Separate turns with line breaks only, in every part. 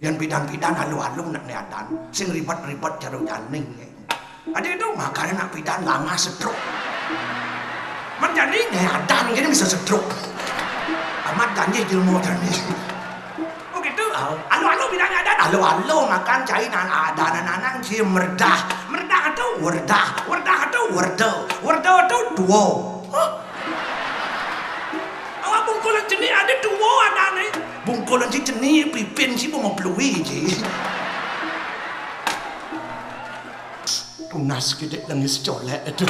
Yang bidang-bidang halu-halu nak niatan, sing ribet-ribet jarum janing. Ada itu makanya nak bidang lama stroke. Menjadi niatan gini bisa stroke. Amat ganji ilmu tadi. Oh gitu, halu-halu bidang niatan, halu-halu makan cai nanang si merdah itu wardah itu wardah itu duo. Awak bungkulan jenis ada duo ada nih. Bungkulan si jenis pipin si mau pelui je. Tunas kita nangis colek itu.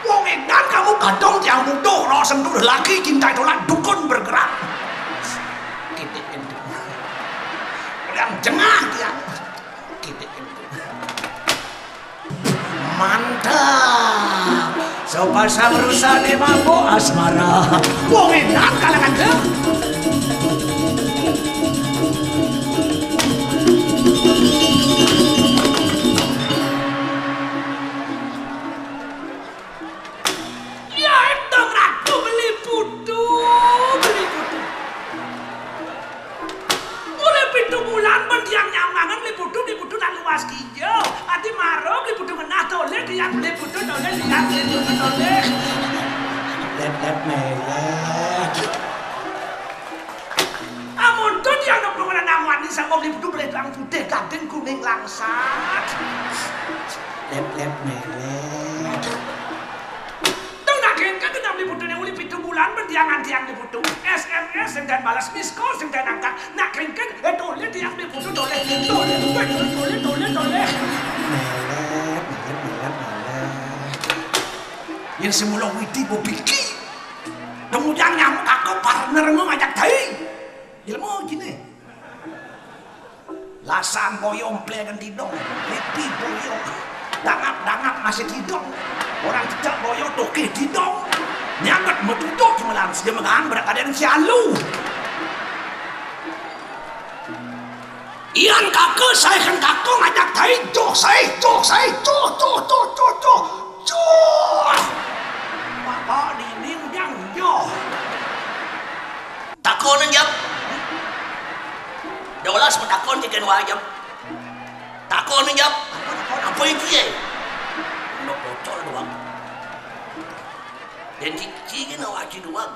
Wong edan kamu kadang yang mudah lo sentuh laki cinta tolak dukun bergerak. Kita itu. Yang jengah yang kita itu. Mantap. Sopasa berusaha di mabuk asmara. Wong edan kalangan dia. Lep melet. Tuh nak kan kenapa liputan yang uli pitu bulan berdiangan-diang liputu. SMS dan balas miss call dan angkat. Nak kan toleh diang liputu toleh. Melet. Yang semula widi bobiki. Kemudian nyamuk aku partner ngajak tadi. Ilmu gini. Lasan boyong plegan tidong. Happy boyong. Dangap masih tidong. Orang cecak boyong toke tidong. Nyangat metudok cuma langsung dia mengang berkadang sialu. Ian kakak saya kan kakak ngajak tadi. Bapak dinding yang joh. Takon jam. Dolas takon jikan wajib. Takon jam. Apa itu ya? Nak bocor doang. Dan cikin awak ci doang.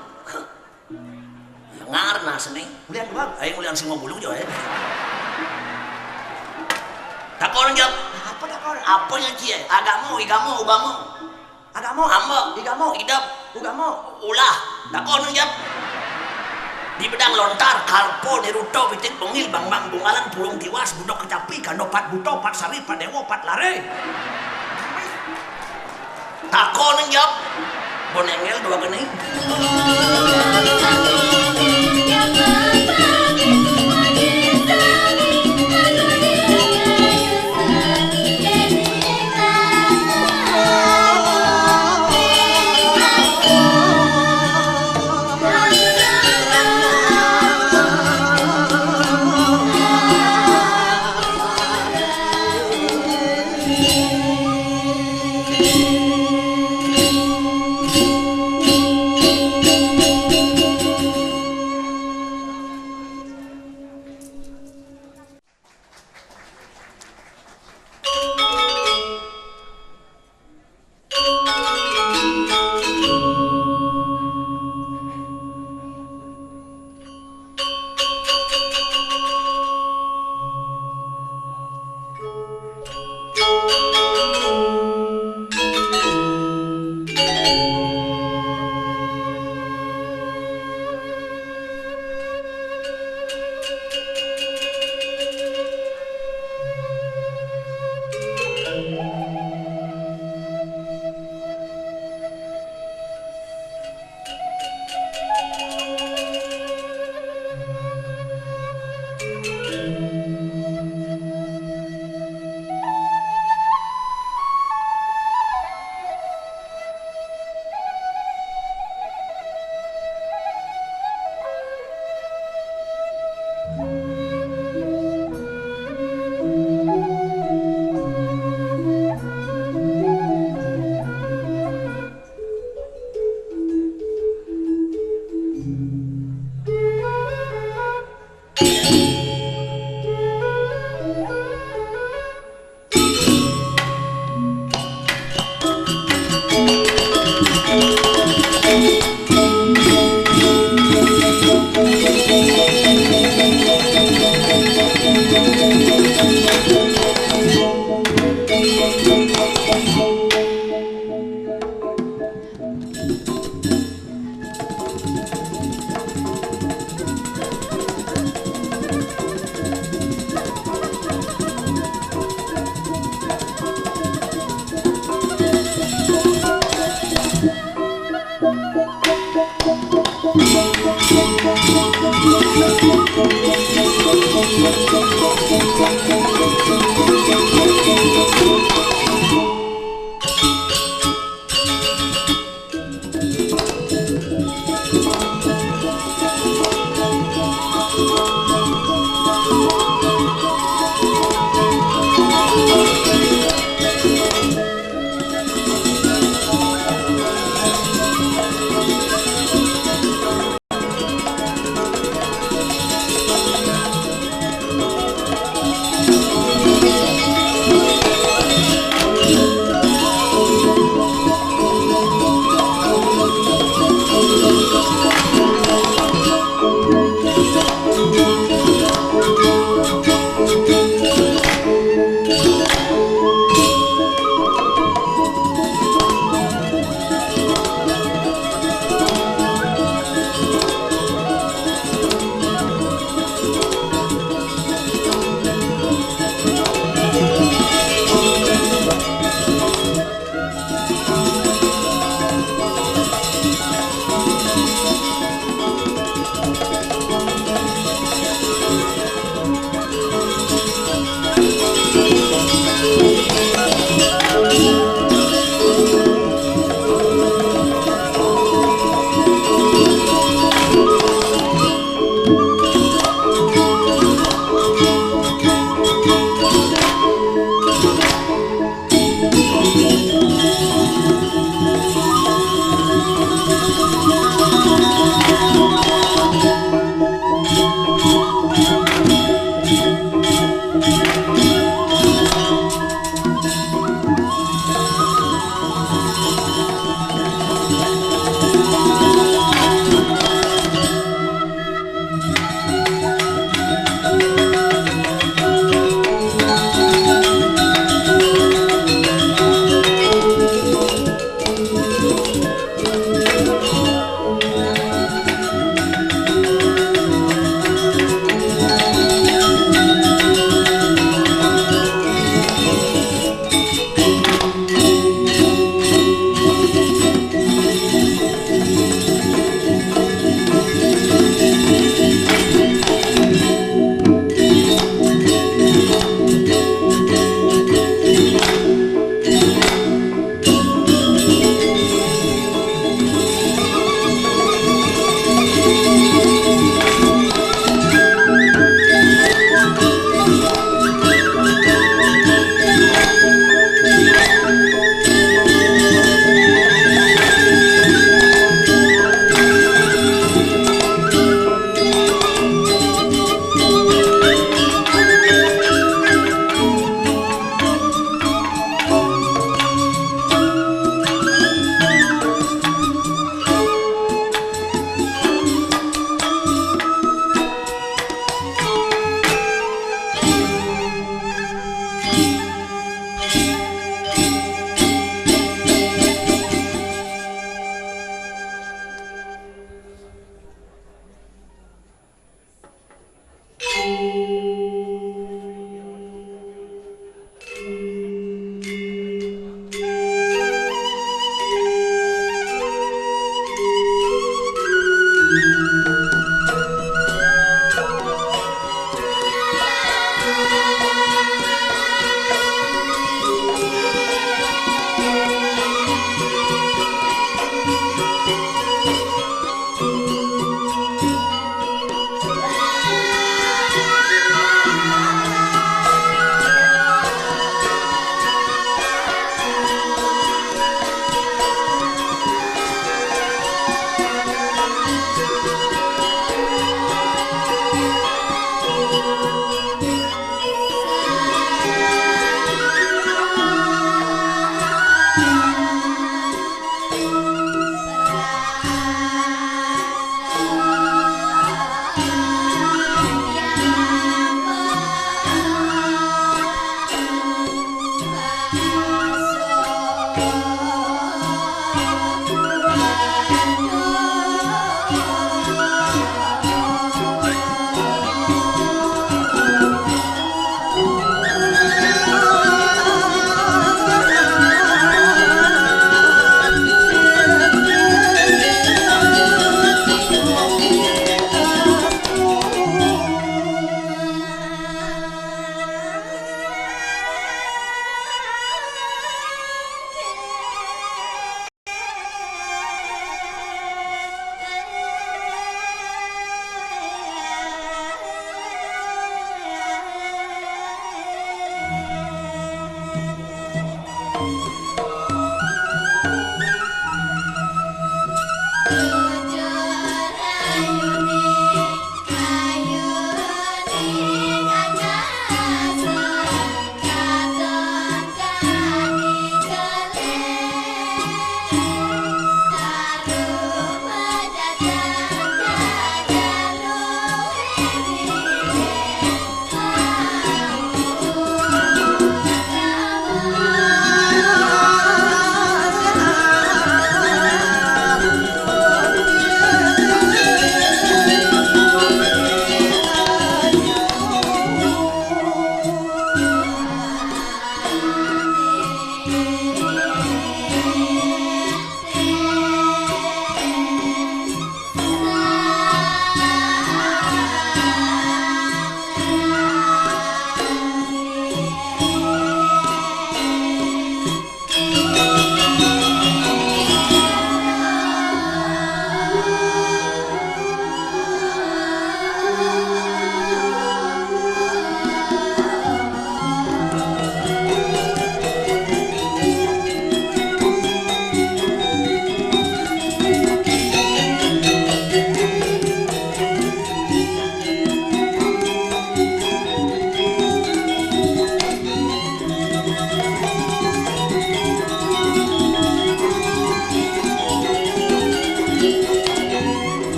Ngar nas ni. Ulian doang. Ayo ulian semua bulu jo ya. Takon jam. Apa takon? Apa yang cie? Agamu, igamu, ugamu. Agamu, hamba, igamu, idap, ugamu, ulah. Takon jam. Di bedang lontar, kalpo, niruto, pitik, bengil, bang bungalan, pulung tiwas, budok kecapi, kanopat buto, pat sari, pat dewo, pat lare. Takon jam. Bonengel dua gening.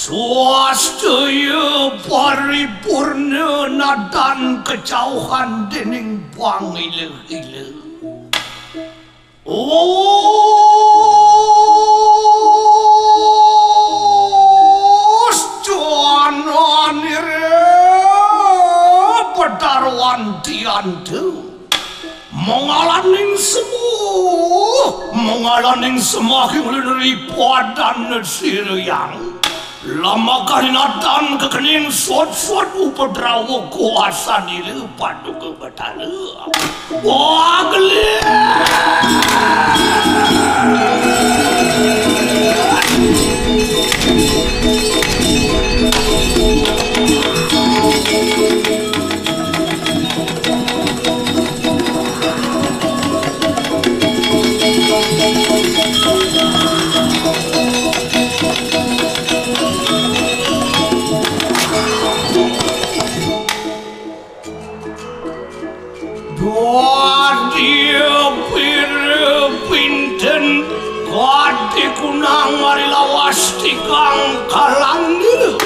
Swastaya paripurna dan kejauhan dening pangilih-ilih. Jananire pedarwan diantu mengalaning semua hingga padan siriyang lama karinatan kekening sot-sot upadrawa kuasa diri padu kebatala wagli pinten kati kunang marilawas tikang kalandir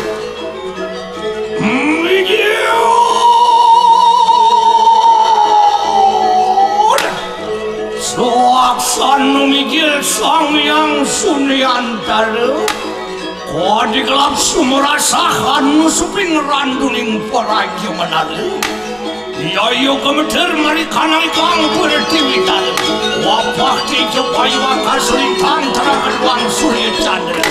soaksan mikir sang yang sunyantara kodi kelap sumerasahan suping randuning paragyo manala Yayo kemeter mari kanang kang pertiwitan wapah tijo payu akasulitan terakan wang surya chandra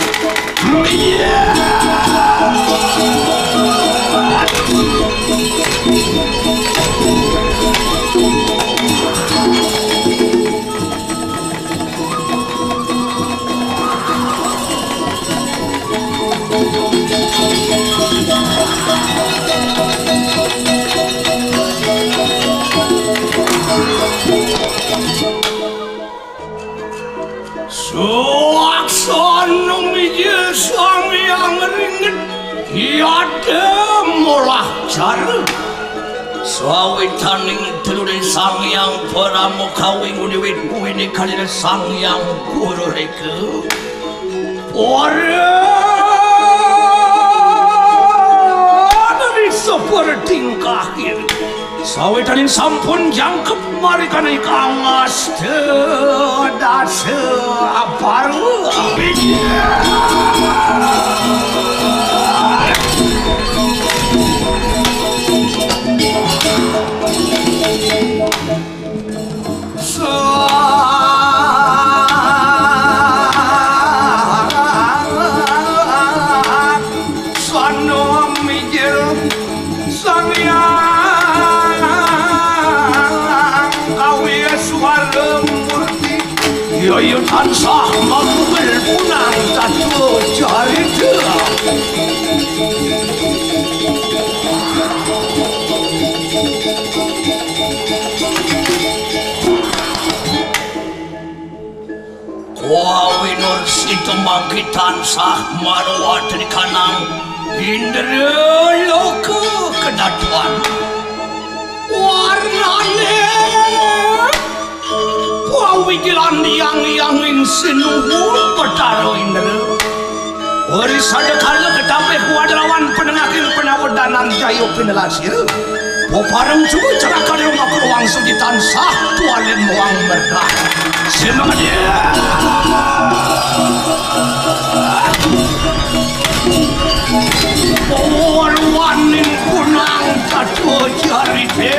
Suaksana mijil sang yang ringet Yada mulah cara Swawitaning telurin sang yang pramuka wingu diwit buwini kalina sang yang guru reka Ora Sawitaning sampun jangkep mari kana kangas teu dase aparu. Yoyo tansah mabul punang tatu carita. Wawinur situ mangki tansah marwat di kanang indra loka kedatuan warnane wawigilan yang sinuhun pertaro indra ori sadekala ketape kuadlawan penengakin penawedanan jayo pinelasir Poparang juga cerakan yang aku ruang segitan sah tualin muang berkah semangat dia Powarwanin punang katu jarite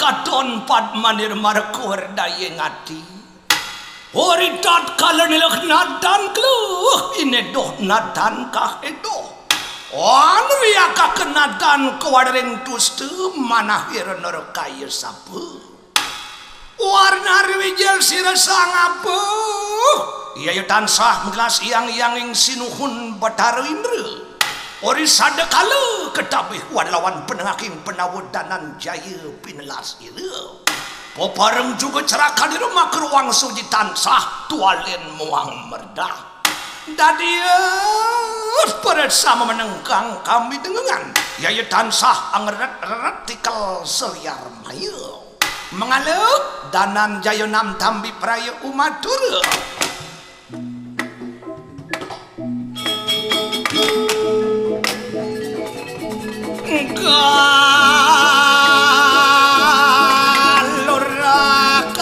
Kadon padmanir markur daya ngati Hori tat kala nilak nadan kluh Inedoh nadan kah edoh Onria kah kenadan kawadring tustu Manahir norkaya sapu Warna wijel sirasang apa Iya tansah megelas yang sinuhun batar indra Ori sadekala ketabih wadawan penengaking penawodanan jaya pinelas ira. Popareng juga ceraka di rumah keruang suji tansah tualin muang merdah. Dadius pada sama menengkang kami dengangan. Yaya tansah angeret-eret tikal seliar maya. Mengaluk danan jaya nam tambi praya umatura. Kalurak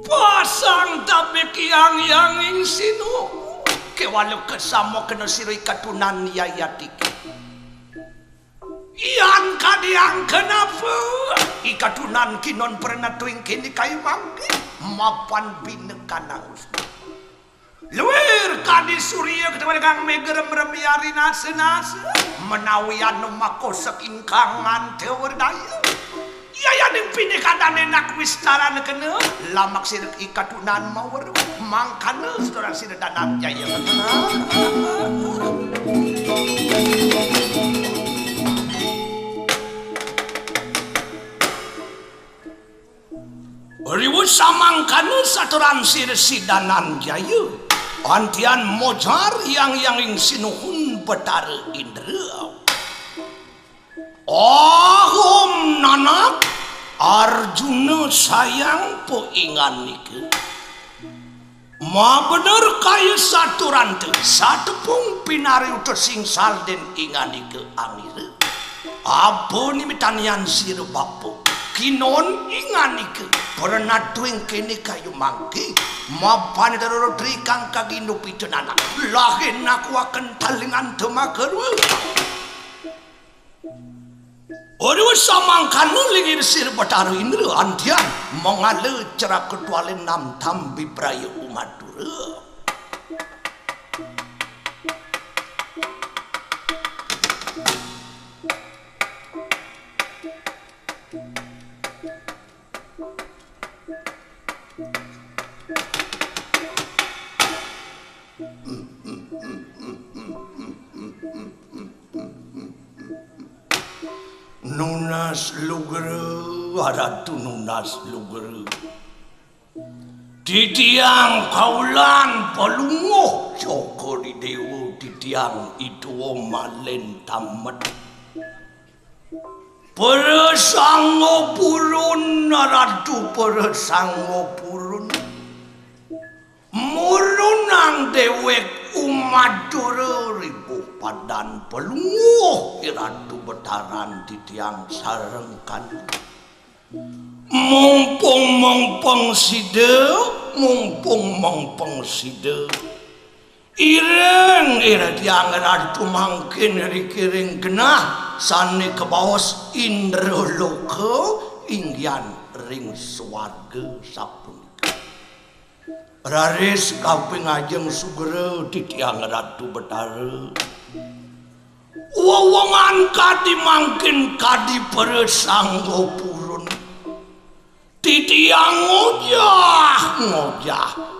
pasang tapi kiang-yanging sinu kewalo kesamo kena siroi katunan yayatik iyan kadiang kenapa ikatunan kinon pernah tuing kini kayu mangki mapan binekanang luir kadi surya ketemu kang megerem remiari nase-nase menawi anu makosak ingkangan tewerdaya yayaning pinikadane nak wistaran kena lamak sirik ikatunan mawar mangkana saudara siredanan jaya riwut samangkana saturan siresidanan jaya antian mojar yang sinuhun betara indra ahom nanak Arjuna sayang po ingan nike ma bener kaya saturan te satepung pinari utesing salden ingan nike angir abo nimitanian sir bapo kinon ingan nike pernah tuing kini kayu mangki mapan daroro trikang kagindu pitunana lahin aku akan talingan temakeru Oru samangkan lingir sir bataru indra antian mengale cerak ketualen nam tambi praya umadura Nunas lugere aratu nunas lugere titiang kaulan palungoh Joko di dewa titiang itu malen tamat peresango purun aratu peresango purun murunang dewek umadura ribu padan pelunguh iratu betaran di tiang sarengkan mumpung side ireng ira tiang ratu mangkin rikiring genah sane kebawas indra loka ingyan ring swarga sapun raris kaping ajeng sugera titiang ratu betara wawangan kadi mangkin kadi peresanggo purun titiang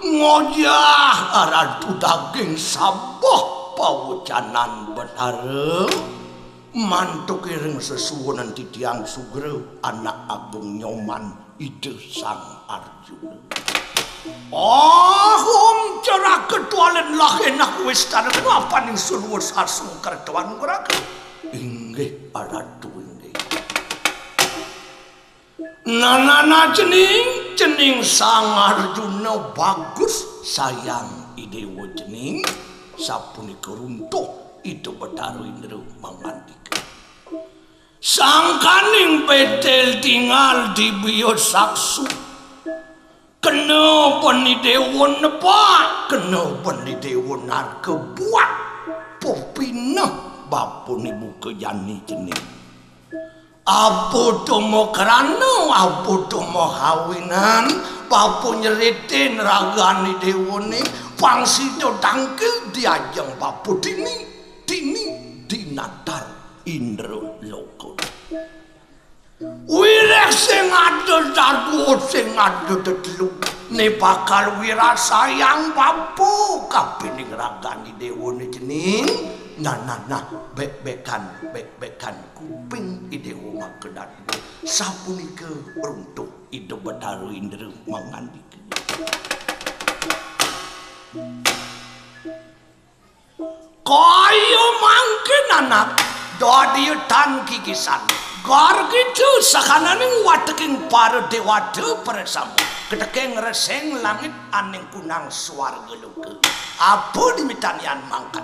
ngojah ratu daging saboh pawucanan betara mantuk ireng sesuwunan titiang sugera anak agung nyoman ide sang Arjuna ahum cerak ketualen lahin aku wistana kenapa ning sulwur sasung kertuan gerak inggih aratu inggih nanana cening sang Arjuna bagus sayang idewo cening sapunika runtuh itu betaru indra mangandika sangkaning betel tinggal di bios saksu kena pani dewa nepak kena pani dewa narka buat popina bapun ibu kejani jenis apa tomo kerana apa tomo hawinan papu nyeritin ragani dewa ni pangsito tangkil diajeng papu dini dinatar indra loko wirek sing ada darbu sing ada tetelu ne bakal wirasayang papu kapining ragani dewa ni jening nah bekan kuping idewo makedan sapunika runtuh ide betaru indra mangandika kaya mangkin anak dadi tan kikisan gargitu sakananing wateking para dewata presam ketekeng reseng langit aning kunang swarga luka apa dimitanian mangkan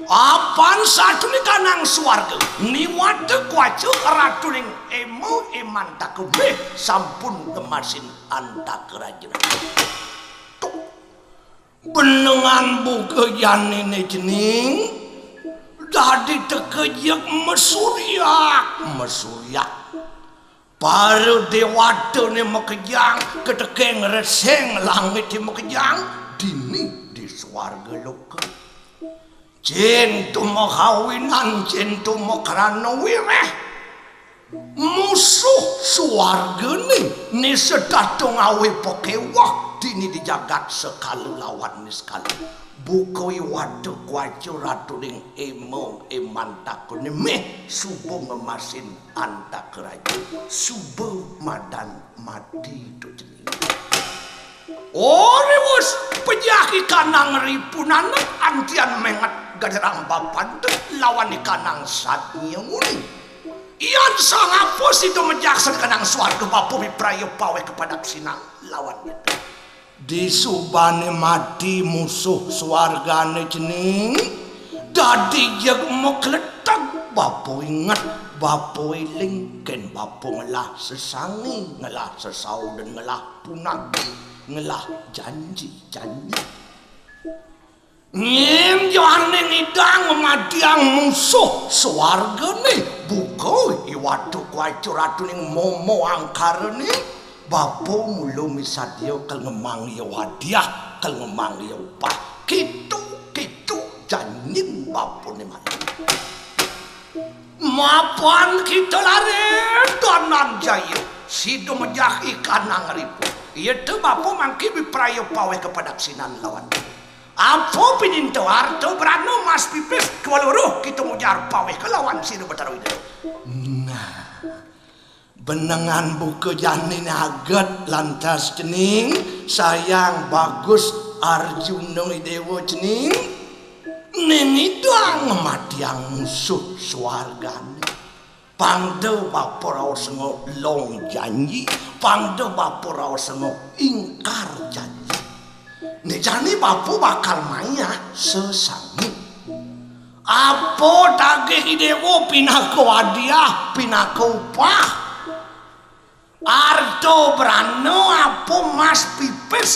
Apan satune kanang swarga niwate kuacu ratuning emo iman takubeh sampun kemasin anta kerajaan benengan buka janine jening dadi tekejek mesuryak para dewata ni makejang ketekeng reseng langit ni makejang dini di swarga loka cintu mo kawinan cintu mo karana wireh musuh swarga ni sedatong awe pokewah dini di jagat sekali lawan ni sekali bukoi wadu kuacu ratuling emo eman takun meh subuh ngemasin anta kerajaan subuh madan mati tu jenis Orewus penyaki kanang ripunan antian mengat gaderang bapan lawan kanang satnya muni ian sangapos itu menjaksan kanang swarga bapu biprayo pawe kepada sinang lawan itu di subane mati musuh swargane jening dadi jeg mo kletak bapu ingat bapu eling ken bapu ngelah sesangi ngelah sesau dan ngelah punang ngelah janji ngim johane ngidang madiang musuh swarga ni buko iwatu kuacu ratuning momo angkar ni bapo mulo misadio kal ngemang ya wadiah kal ngemang ya upah kitu janjin bapo ni mana mapan kita lari danan jaya sido menjah ikan ribu itu bapo mangki biprayo pawe kepada sinan lawan apa pininto arto berano mas pipis kewaluruh kita mujar pawe ke lawan sido betaru itu nah benengan buku janin agat lantas cening sayang bagus Arjuna Dewa cening nini doang matiang musuh swargane pangdo bapora sengo long janji pangdo bapora sengo ingkar janji ni jani bapu bakal maya sesangi apa daging dewo pinako hadiah pinako upah arto berano apa mas pipes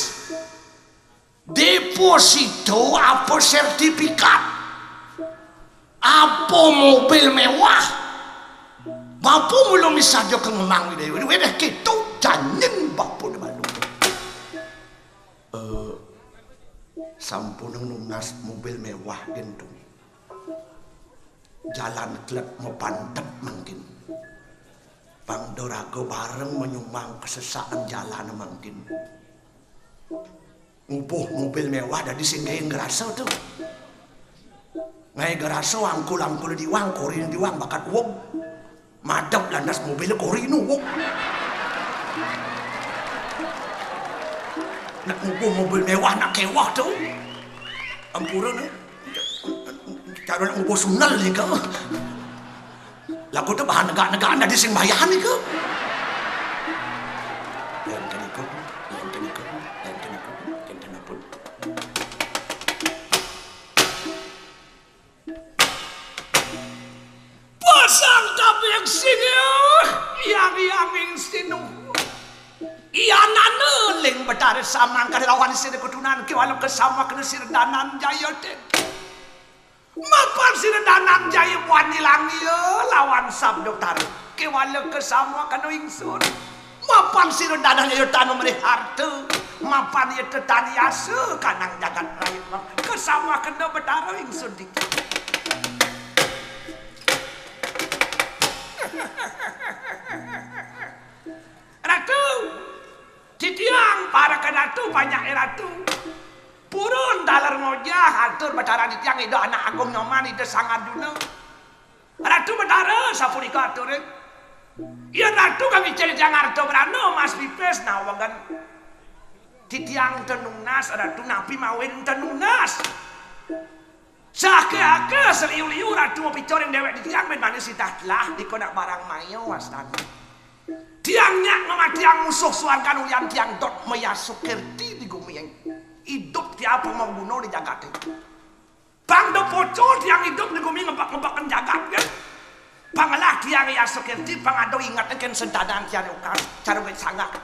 deposito apa sertifikat apa mobil mewah bapu belum bisa jo kengemang dewe wedah kitu janjin bapu de malu sampun nunas mobil mewah gentung jalan klep mau pantep mungkin Bang Dorago bareng menyumbang kesesaan jalan mungkin ngupuh mobil mewah dari singgahin gerasa tuh ngai gerasa angkul diwang korin diwang bakat wong madap landas mobil korinu wong nak ngupuh mobil mewah nak kewah tuh ampura nih cara nak ngupuh sunal nih kau lagu tu bahan negara ada sing bayan ni ke yang kena pun pasang kabeh yang sini yang sinu iya naneling betare samang kada lawan sini kutunan ke walau kesama kena sirdanan jaya ten mapan sirdanan jaya wani langi lawan sab dokter ke walau kesama kena ingsun mapan sirdanan jaya tanu merih harta mapan ya tetani asa kanang jagat rakyat kesama kena betare ingsun dikit Ratu titiang para kenatu banyak ratu purun dalar ngojah atur betara titiang itu anak agung nyoman itu sangat dulu ratu betara sapunika atur iya ratu kami cari jangan ratu berano mas pipes nawagan titiang tenungnas ratu napi mawin tenungnas Sake-ake seliu-liu ratu mau picoring dewek di tiang ben manis lah dikonak barang mayo wastan. Tiangnya nama tiang musuh suarga nulian tiang dot meyasuk kerti di gumi yang hidup tiapa mau bunuh di jagat itu. Bang do pocol tiang hidup ni kumi ngebak-ngebak jagat kan. Pangalah tiang ya sekerti pangado ingat ken sentadan tiang ukas cara we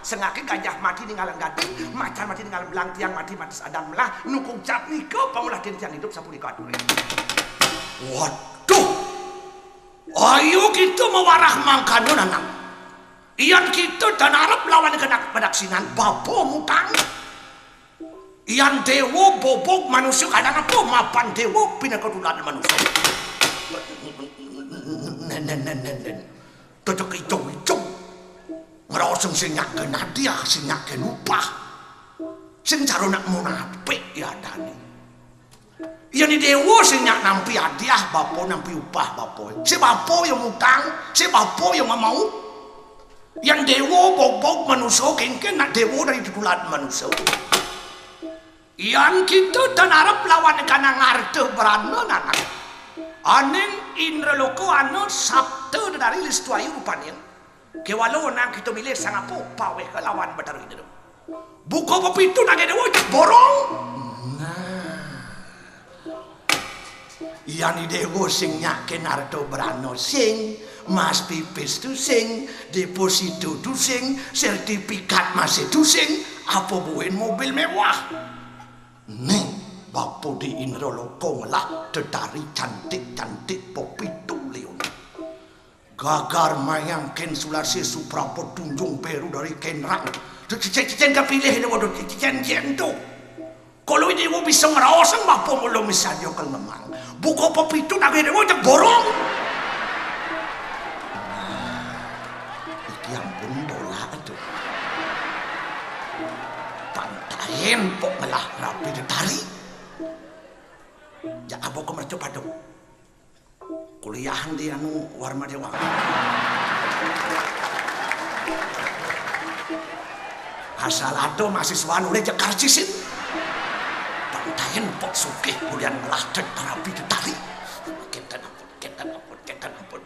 sengake gajah mati ninggalan gading macan mati ninggalan belang tiang mati sadam lah nukung cap niko pangulah tiang hidup sapuli kadur. Waduh. Ayo kita mewarah mangkano nanang. Iyan kita dan Arab lawan kenak padaksinan babo mutang. Iyan dewo bobok manusia kadang apa mapan dewo pinakadulan manusia. Tutuk icung-icung ngeroseng sinyak ke nadia sinyak ke lupa sing caro nak munapik ya dani iya ni dewa sinyak nampi hadiah bapo nampi upah bapo si bapo yang utang si bapo yang mau yang dewa bobok manusia kengken nak dewa dari tudulan manusia yang kita dan Arab lawan kanang arte berana nanak aning inreloko ano sabtu dari listu ayu rupanin kewalo nang kita milih sangapo pawe ke lawan bataru itu buko papitu nang ada wajib borong yani dewo sing nyaken arto berano sing mas pipis tu sing deposito tu sing sertifikat masih tu sing apa buin mobil mewah nih bapo di inroloko lah tetari cantik-cantik popitu leon gagar mayangken sulasi suprapo tunjung peru dari kenrang cicen kapilih ini waduh cicen tu kalau ini mau bisa ngeroseng bapo mulu misalnya kalau memang buko popitu nage dewa cek borong iki ampun bola itu pantahin pok melah rapi tetari ya abo ko mercu padu kuliahan di anu warma dewa asal ado mahasiswa nule jak karcisin pantayan pok sukih kemudian melah terapi tetari kita ampun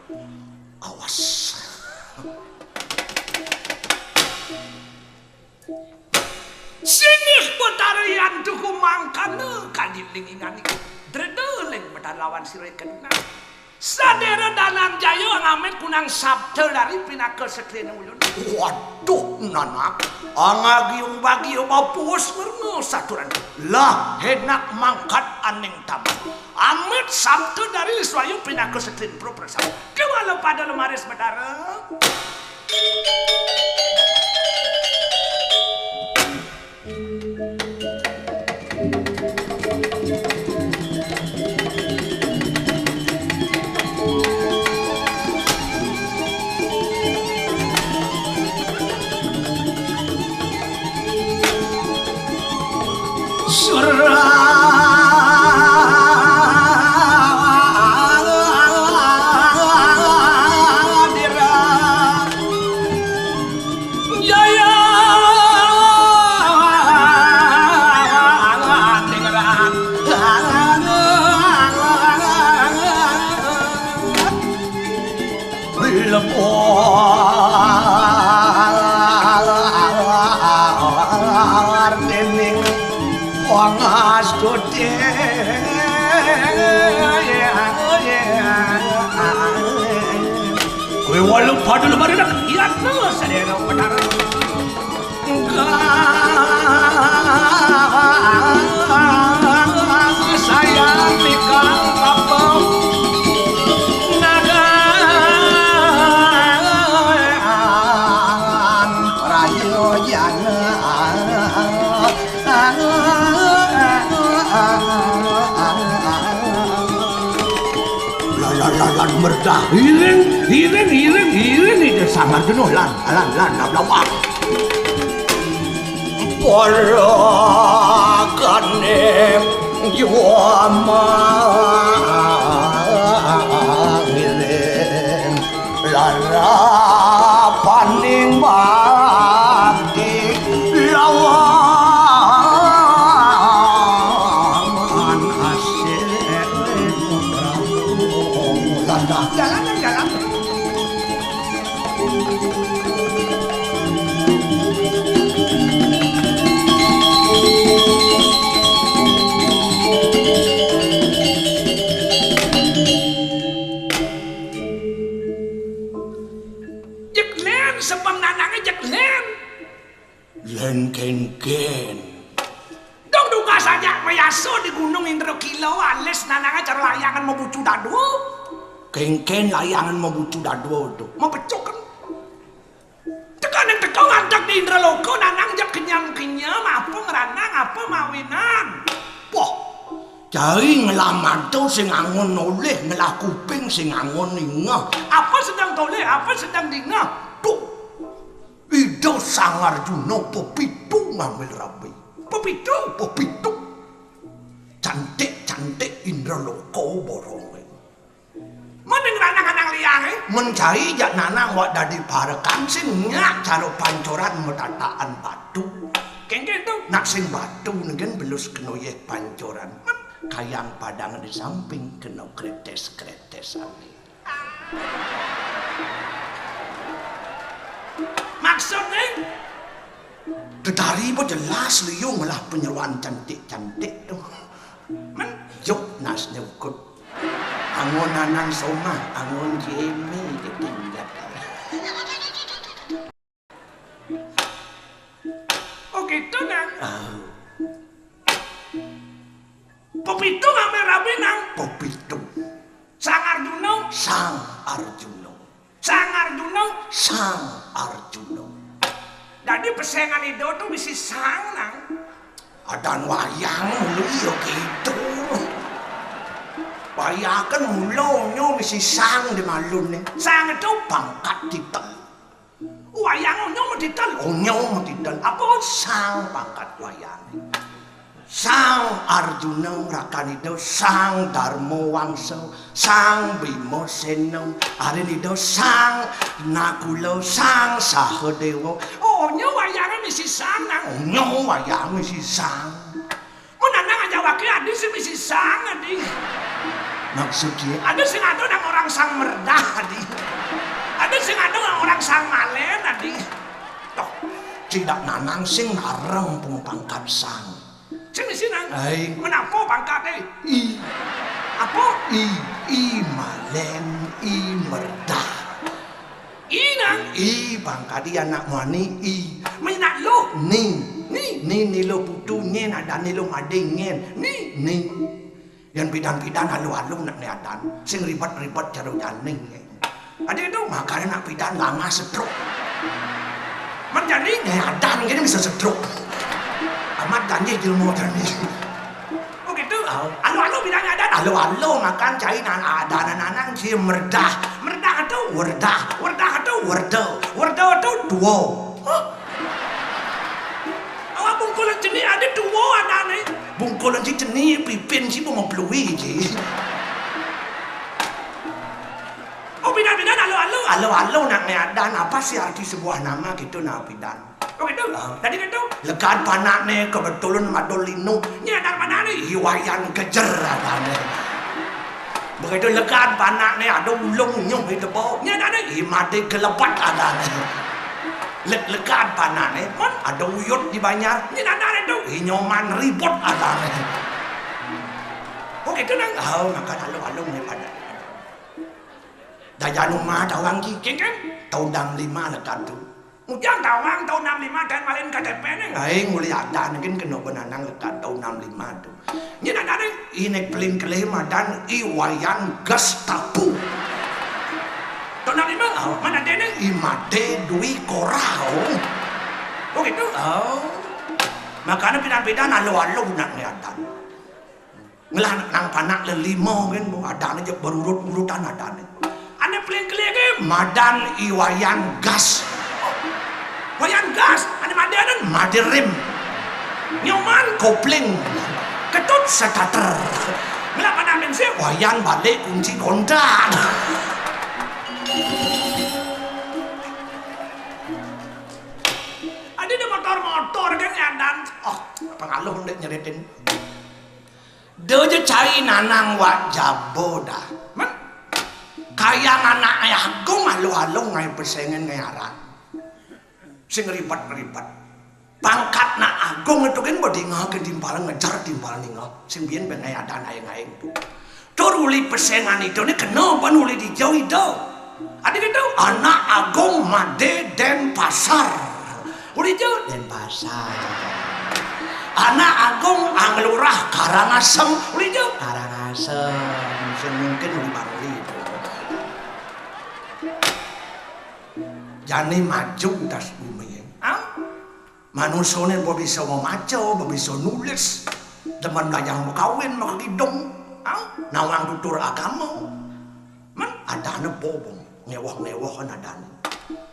awas singih betarian tuku mangkana kadilingingan iku dredeleng betar lawan sirekeun sadere dalam jayo ngamet kunang sabda dari pinaka seklene ulun waduh nanak angagiung bagiyo mapuus merno saturan lah henak mangkat aning tamu amet sabda dari swayu pinaka seklene pro persama kewala pada lemaris betara walau pada lebaran nak kiat no sadera padara sayang nikah apa nagaan rayo jangan lan merdah hiring itu sangat jenuh lan nablawan porokane yuama hiring lara paning bakti lawan hasil jalan. Ken. Dong duga saja mayaso di Gunung Indrokilo alis nanang acara layangan mau bucu dadu. Ken layangan mau bucu dadu tuh. Mau pecok kan? Tekan yang tekong antak di Indraloko nanang jak kenyam-kenyam apa ngeranang apa mawinan. Wah, cari ngelamar tuh sing angon noleh ngelakuping sing angon ningah. Apa sedang toleh, apa sedang dingah? Tuh, itu Sang Arjuna pepitu ngambil rabi. Pepitu. Cantik Indraloko borong. Mending ranang-ranang liang mencari jak nanang wak dadi parekan sing nyak caro pancoran metataan batu. Kengke itu nak sing batu negen belus kena yeh pancoran. Kayang padang di samping kena kretes-kretesan. Maksudnya Tetari po jelas liyo ngalah penyeruan cantik tuh. Men yuk nas nyukut. Angon nanang soma, angon jemi ketinggat. Oh gitu nang. Pepitu ngambil rabi nang. Pepitu. Sang Arjuna. Jadi pesengan itu tuh bisa sang nang. Adan wayang mulu iyo gitu. Wayakan mulonyo misi sang di malun nih. Sang itu pangkat titel. Wayang onyo mau titel. Apa sang pangkat wayang? Sang Arjuna rakan itu sang Darmo Wangsa, sang Bimo Seno, ada itu sang Nakulo, sang Sahadewa. Onyo wayangnya misi sang nang. Onyo wayang misi sang. Menanang aja wakil adi sih misi sang adi. Maksudnya ada sing ada nang orang sang merdah adi. Ada sing ada nang orang sang malen adi. Toh, tidak nanang sing nareng pung pangkat sang. Sing misi nang. Menapa pangkatnya? Apa? I malen, I merdah. I nang. I pangkat anak wani I. Minak lo. Ni lo putunya ada ni lo madingen. Ni. Yang pidan-pidan halu-halu nak niatan. Sing ribet-ribet jaro janing. Ada itu makanya nak pidan lama stroke. Menjadi niatan gini bisa stroke. Amat janji ilmu tadi. Oh gitu? Alu-alu bilang ada. Alu-alu makan cai nan ada nanang si merdah itu werdah itu werdo itu duo. Awak bungkulan jenis ada duo ada nih. Bungkulan si jenis pipin si mau pelui je. Oh bidan alu-alu nak ngeadan apa sih arti sebuah nama gitu nak bidan. Oh gitu? Tadi gitu? Lekat panaknya kebetulan madolino. Nyadar mana nih? Iwayan kejer adanya. Begitu lekat panaknya ada ulung nyung itu bau. Nyadar nih? Imade kelepat adanya. Lekat panaknya kan ada uyut di banyak. Nyadar itu? Inyoman ribut adanya. Oh gitu nang? Oh makan alung-alung nih pada. Daya rumah tawang kiking kan? Tahun 5 lekat tu. Ujang tawang tahun 65 dan malin KTP nih. Aing mulia ada mungkin kena benanang lekat tahun 65 tu. Nyina ada ini pelin kelima dan iwayan Gestapo. Tahun 65 mana dia nih? Imade Dwi Korao. Oh gitu? Oh. Makanya pidan-pidan alu-alu nak niatan. Ngelah nang panak lelimo kan ada aja berurut-urutan ada nih. Ane pelin kelima Madan Iwayan Gas. Wayan gas, ada madanan, madirim. Nyoman kopling, ketut starter. Ngelapan amin sih, wayan balik kunci kontak. Ada motor kan ya dan, pengaluh udah nyeritin. Dia aja cari nanang wak jaboda. Kayak anak ayah gung alu-alu ngai persengen ngai aran. Sing ribet-ribet. Pangkat nak agung itu kan berdingah ke timbalan ngejar timbalan ningah. Sing biyen ben ada aing-aing tu. Turuli persengan itu ni kenapa nuli dijauh itu? Ada gitu anak agung Made Den Pasar. Ulijo Denpasar. Anak Agung Anglurah Karangasem. Ulijo Karangasem. Mungkin di Bangli itu. Jani maju das bumi. Manusia ini bisa memaca, bisa nulis. Teman yang mau kawin, mau kidung. Nawang tutur agama. Ada ne bobong. Ngewah-ngewah kan ada ne.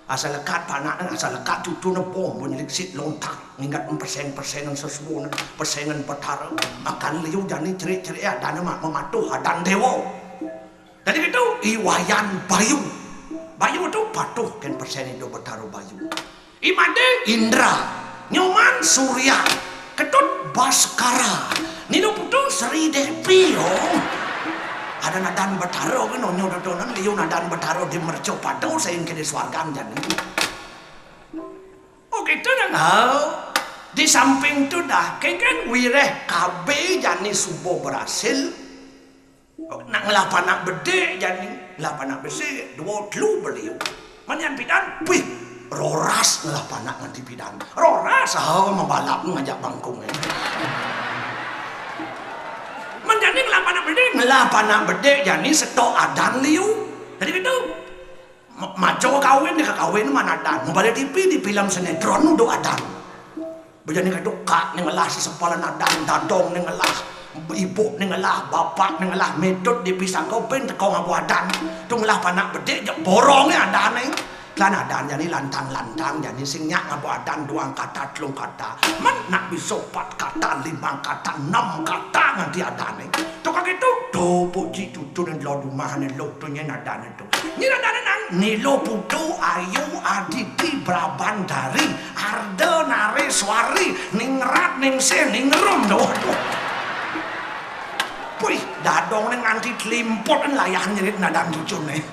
Asal lekat panak, asal lekat tutur ne bom. Bunyilik sit lontak. Ingat persen-persenan sesuatu. Persenan petara. Makan liu jani cerik-cerik. Ada ne mematuh hadan dewa. Jadi itu Iwayan Bayu. Bayu itu patuh kan persen itu bertaruh Bayu. Imade Indra, Nyoman Surya, Ketut Baskara, Nino Putu Sri Devi. Oh, ada nadan bertaruh kan nonyo dodonan liu nadan bertaruh di merco padu sehingga di swargam jadi. Oh gitu nah. Di samping itu dah kan wireh KB jani subo berhasil. Nak ngelapan bede jadi ngelapan besi dua telu beliau manyan pidan wih roras ngelapan nganti pidan roras membalap ngajak bangkung manjani ngelapan bede jadi setok adan liu jadi gitu maco kawin di kawin mana adan mau balik TV di film sinetron udah adan bejani kaduk kak nengelah sesepalan adan dadong nengelah ibu nengelah bapak nengelah metode di pisang kopen tekong abuadan tunglah panak bedek jak borongnya ada neng lan adan jadi lantang-lantang jadi singnya abuadan dua kata telung kata man nak bisa 4 kata 5 kata 6 kata nanti ada neng tuh kaki itu do puji tutu dan lo rumah nih lo tuh nyen ada itu nyen ada neng nilo putu ayu aditi brabandari arde nareswari ningrat ningse ningrum doh wih, dadong neng nganti kelimpot kan layahan nyerit nadang cucun nih.